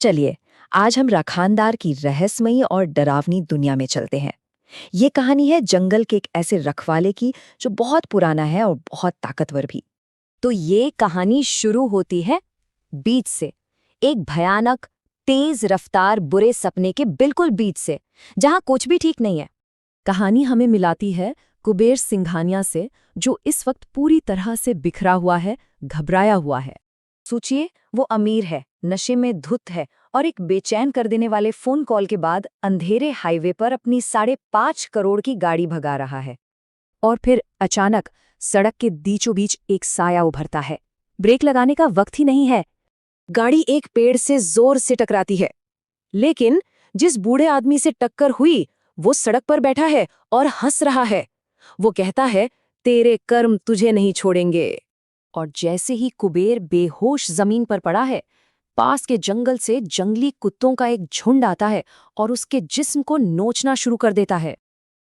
चलिए, आज हम राखानदार की रहस्यमयी और डरावनी दुनिया में चलते हैं। ये कहानी है जंगल के एक ऐसे रखवाले की जो बहुत पुराना है और बहुत ताकतवर भी। तो ये कहानी शुरू होती है बीच से, एक भयानक, तेज रफ्तार बुरे सपने के बिल्कुल बीच से, जहां कुछ भी ठीक नहीं है। कहानी हमें मिलाती है कुबेर सिंघानिया से, जो इस वक्त पूरी तरह से बिखरा हुआ है, घबराया हुआ है। सोचिए, वो अमीर है, नशे में धुत है और एक बेचैन कर देने वाले फोन कॉल के बाद अंधेरे हाईवे पर अपनी 5.5 करोड़ की गाड़ी भगा रहा है। और फिर अचानक सड़क के बीचों बीच एक साया उभरता है। ब्रेक लगाने का वक्त ही नहीं है। गाड़ी एक पेड़ से जोर से टकराती है, लेकिन जिस बूढ़े आदमी से टक्कर हुई वो सड़क पर बैठा है और हंस रहा है। वो कहता है, तेरे कर्म तुझे नहीं छोड़ेंगे। और जैसे ही कुबेर बेहोश जमीन पर पड़ा है, पास के जंगल से जंगली कुत्तों का एक झुंड आता है और उसके जिस्म को नोचना शुरू कर देता है।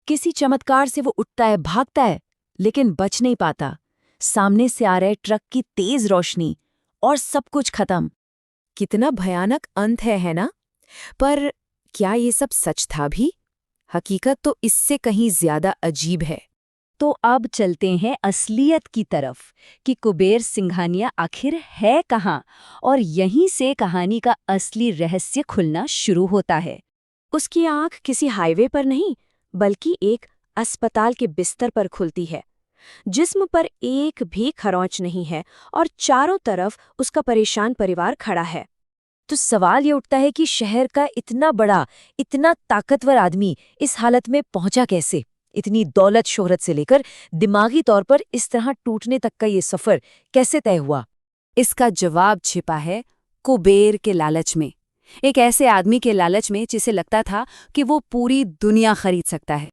किसी चमत्कार से वो उठता है, भागता है, लेकिन बच नहीं पाता। सामने से आ रहे ट्रक की तेज रोशनी और सब कुछ खत्म। कितना भयानक अंत है ना? पर क्या ये सब सच था भी? हकीकत तो इससे कहीं ज्यादा अजीब है। तो अब चलते हैं असलियत की तरफ कि कुबेर सिंघानिया आखिर है कहाँ, और यहीं से कहानी का असली रहस्य खुलना शुरू होता है। उसकी आंख किसी हाईवे पर नहीं, बल्कि एक अस्पताल के बिस्तर पर खुलती है। जिस्म पर एक भी खरोंच नहीं है और चारों तरफ उसका परेशान परिवार खड़ा है। तो सवाल ये उठता है कि शहर का इतना बड़ा, इतना ताकतवर आदमी इस हालत में पहुंचा कैसे? इतनी दौलत शोहरत से लेकर दिमागी तौर पर इस तरह टूटने तक का ये सफर कैसे तय हुआ? इसका जवाब छिपा है कुबेर के लालच में। एक ऐसे आदमी के लालच में जिसे लगता था कि वो पूरी दुनिया खरीद सकता है।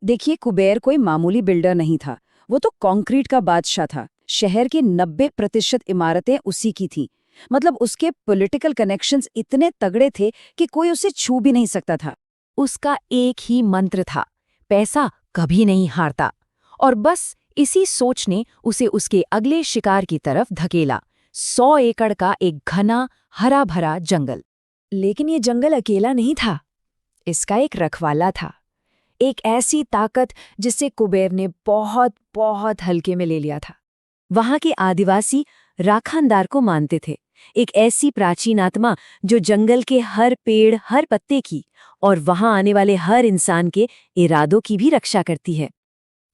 देखिए, कुबेर कोई मामूली बिल्डर नहीं था। वो तो कंक्रीट का बादशाह था। शहर की 90% इमारतें उसी की थीं। मतलब उसके पॉलिटिकल कनेक्शंस इतने तगड़े थे कि कोई उसे छू भी नहीं सकता था। उसका एक ही मंत्र था, पैसा कभी नहीं हारता। और बस इसी सोच ने उसे उसके अगले शिकार की तरफ धकेला, 100 एकड़ का एक घना हरा भरा जंगल। लेकिन ये जंगल अकेला नहीं था, इसका एक रखवाला था। एक ऐसी ताकत जिसे कुबेर ने बहुत बहुत हल्के में ले लिया था। वहां के आदिवासी राखानदार को मानते थे, एक ऐसी प्राचीन आत्मा जो जंगल के हर पेड़, हर पत्ते की और वहां आने वाले हर इंसान के इरादों की भी रक्षा करती है।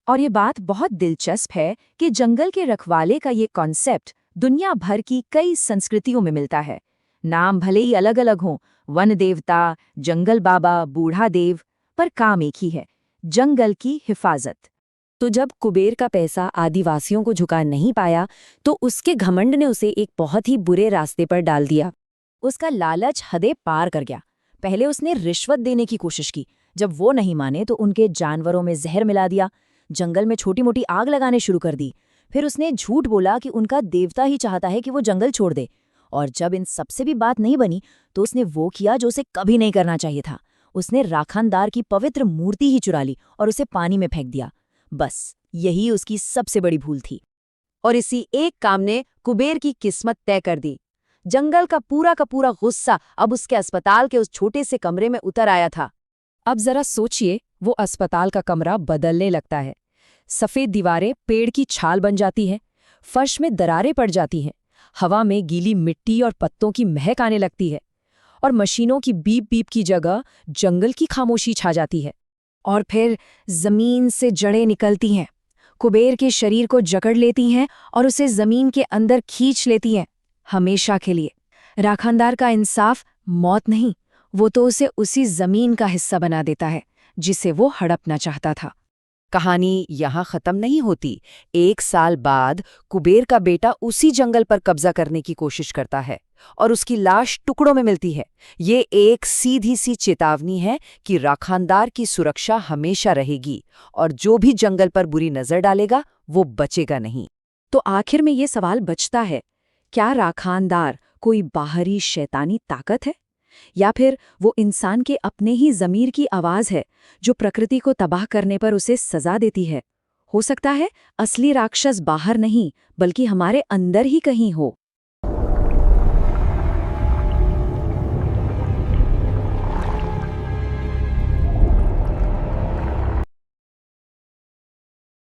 और ये बात बहुत दिलचस्प है कि जंगल के रखवाले का ये कॉन्सेप्ट दुनिया भर की कई संस्कृतियों में मिलता है। नाम भले ही अलग अलग हों, वन देवता, जंगल बाबा, बूढ़ा देव, पर काम एक ही है, जंगल की हिफाजत। तो जब कुबेर का पैसा आदिवासियों को झुका नहीं पाया, तो उसके घमंड ने उसे एक बहुत ही बुरे रास्ते पर डाल दिया। उसका लालच हदें पार कर गया। पहले उसने रिश्वत देने की कोशिश की। जब वो नहीं माने तो उनके जानवरों में जहर मिला दिया, जंगल में छोटी मोटी आग लगाने शुरू कर दी। फिर उसने झूठ बोला कि उनका देवता ही चाहता है कि वो जंगल छोड़ दे। और जब इन सबसे भी बात नहीं बनी, तो उसने वो किया जो उसे कभी नहीं करना चाहिए था। उसने राखानदार की पवित्र मूर्ति ही चुरा ली और उसे पानी में फेंक दिया। बस यही उसकी सबसे बड़ी भूल थी। और इसी एक काम ने कुबेर की किस्मत तय कर दी। जंगल का पूरा गुस्सा अब उसके अस्पताल के उस छोटे से कमरे में उतर आया था। अब जरा सोचिए, वो अस्पताल का कमरा बदलने लगता है। सफेद दीवारें पेड़ की छाल बन जाती हैं, फर्श में दरारें पड़ जाती हैं, हवा में गीली मिट्टी और पत्तों की महक आने लगती है, और मशीनों की बीप बीप की जगह जंगल की खामोशी छा जाती है। और फिर जमीन से जड़ें निकलती हैं, कुबेर के शरीर को जकड़ लेती हैं और उसे जमीन के अंदर खींच लेती हैं, हमेशा के लिए। राखानदार का इंसाफ मौत नहीं, वो तो उसे उसी जमीन का हिस्सा बना देता है जिसे वो हड़पना चाहता था। कहानी यहाँ खत्म नहीं होती। 1 साल बाद कुबेर का बेटा उसी जंगल पर कब्जा करने की कोशिश करता है और उसकी लाश टुकड़ों में मिलती है। ये एक सीधी सी चेतावनी है कि राखानदार की सुरक्षा हमेशा रहेगी और जो भी जंगल पर बुरी नजर डालेगा वो बचेगा नहीं। तो आखिर में ये सवाल बचता है, क्या राखानदार कोई बाहरी शैतानी ताकत है, या फिर वो इंसान के अपने ही ज़मीर की आवाज़ है जो प्रकृति को तबाह करने पर उसे सजा देती है? हो सकता है असली राक्षस बाहर नहीं, बल्कि हमारे अंदर ही कहीं हो।